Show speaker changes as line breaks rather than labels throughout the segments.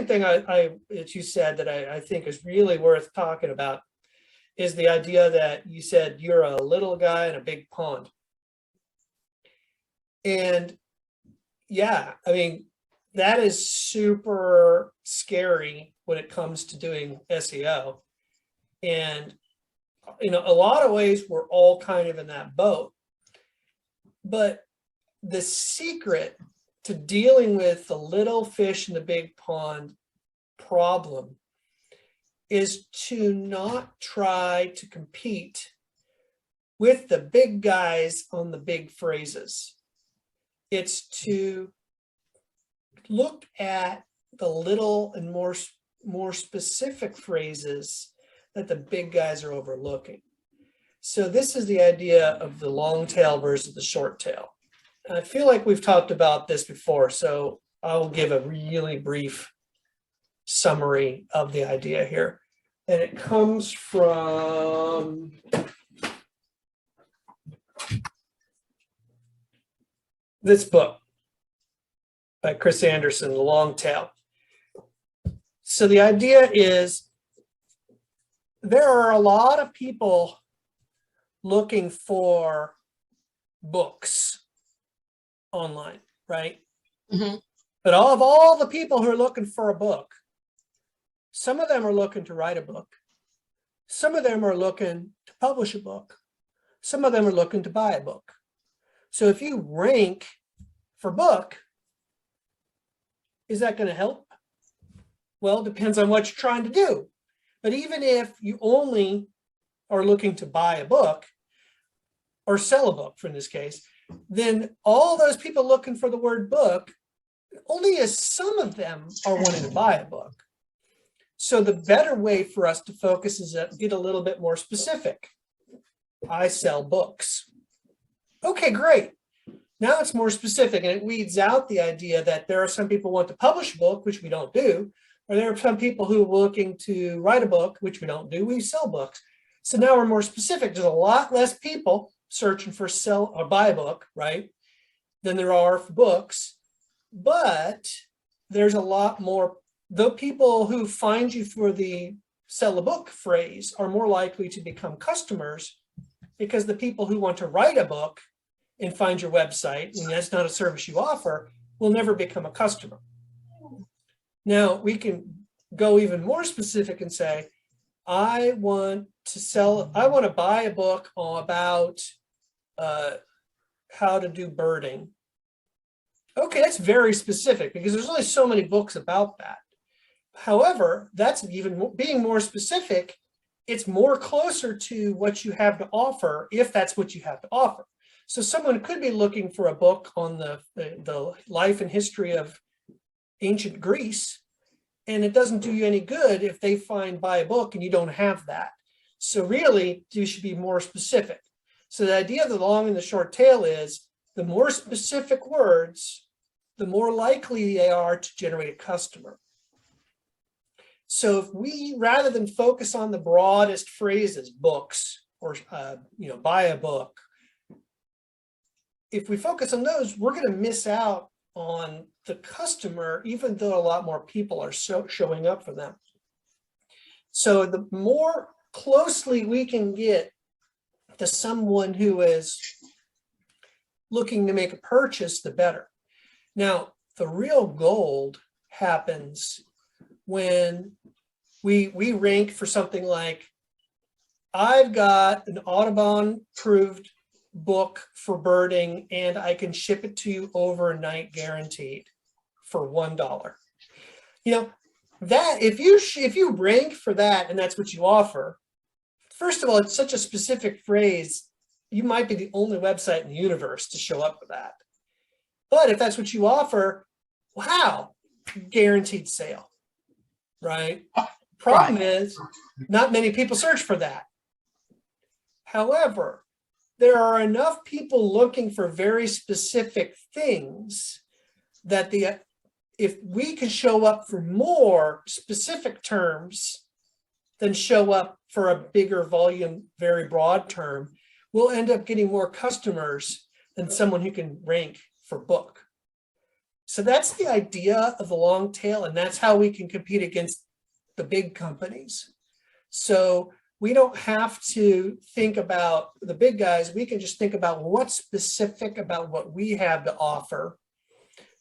second thing that you said that I think is really worth talking about is the idea that you said you're a little guy in a big pond. And yeah, I mean, that is super scary when it comes to doing SEO. And in a lot of ways, we're all kind of in that boat. But the secret to dealing with the little fish in the big pond problem is to not try to compete with the big guys on the big phrases. It's to look at the little and more specific phrases that the big guys are overlooking. So this is the idea of the long tail versus the short tail. And I feel like we've talked about this before, so I'll give a really brief summary of the idea here. And it comes from this book by Chris Anderson, The Long Tail. So the idea is there are a lot of people looking for books online, right?
Mm-hmm.
But of all the people who are looking for a book, some of them are looking to write a book. Some of them are looking to publish a book. Some of them are looking to buy a book. So if you rank for book, is that going to help? Well, it depends on what you're trying to do. But even if you only are looking to buy a book or sell a book, in this case, then all those people looking for the word book, only as some of them are wanting to buy a book. So the better way for us to focus is to get a little bit more specific. I sell books. Okay, great. Now it's more specific, and it weeds out the idea that there are some people who want to publish a book, which we don't do, or there are some people who are looking to write a book, which we don't do. We sell books. So now we're more specific. There's a lot less people searching for sell or buy a book, right, than there are for books. But there's a lot more. The people who find you for the sell a book phrase are more likely to become customers, because the people who want to write a book and find your website, and that's not a service you offer, will never become a customer. Now, we can go even more specific and say, I want to buy a book about how to do birding. Okay, that's very specific because there's only so many books about that. However, that's even being more specific. It's more closer to what you have to offer if that's what you have to offer. So someone could be looking for a book on the life and history of ancient Greece, and it doesn't do you any good if they buy a book and you don't have that. So really, you should be more specific. So the idea of the long and the short tail is the more specific words, the more likely they are to generate a customer. So if we, rather than focus on the broadest phrases, books, or buy a book, if we focus on those, we're going to miss out on the customer, even though a lot more people are showing up for them. So the more closely we can get to someone who is looking to make a purchase, the better. Now, the real gold happens when we rank for something like, I've got an Audubon-approved book for birding, and I can ship it to you overnight guaranteed for $1. That if you rank for that and that's what you offer, first of all, it's such a specific phrase, you might be the only website in the universe to show up with that. But if that's what you offer, wow, guaranteed sale, right? Problem is, not many people search for that. However, there are enough people looking for very specific things that if we can show up for more specific terms than show up for a bigger volume, very broad term, we'll end up getting more customers than someone who can rank for book. So that's the idea of the long tail, and that's how we can compete against the big companies. So we don't have to think about the big guys. We can just think about what's specific about what we have to offer.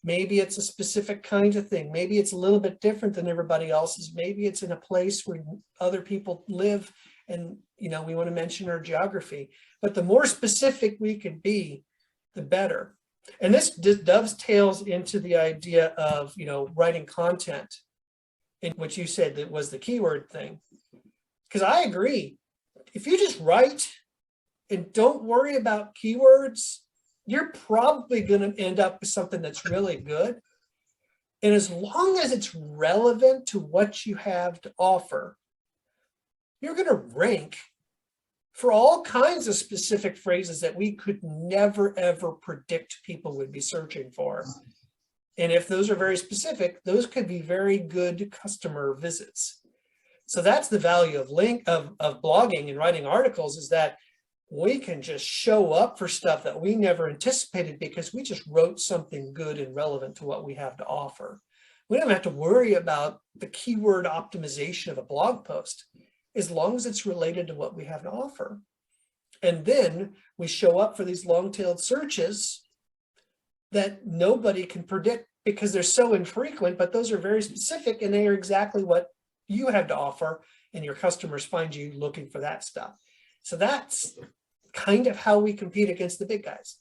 Maybe it's a specific kind of thing. Maybe it's a little bit different than everybody else's. Maybe it's in a place where other people live, and we want to mention our geography. But the more specific we can be, the better. And this dovetails into the idea of writing content, in which you said that was the keyword thing. Because I agree, if you just write and don't worry about keywords, you're probably going to end up with something that's really good. And as long as it's relevant to what you have to offer, you're going to rank for all kinds of specific phrases that we could never, ever predict people would be searching for. And if those are very specific, those could be very good customer visits. So that's the value of blogging and writing articles, is that we can just show up for stuff that we never anticipated because we just wrote something good and relevant to what we have to offer. We don't have to worry about the keyword optimization of a blog post, as long as it's related to what we have to offer. And then we show up for these long-tailed searches that nobody can predict because they're so infrequent, but those are very specific and they are exactly what you have to offer, and your customers find you looking for that stuff. So that's kind of how we compete against the big guys.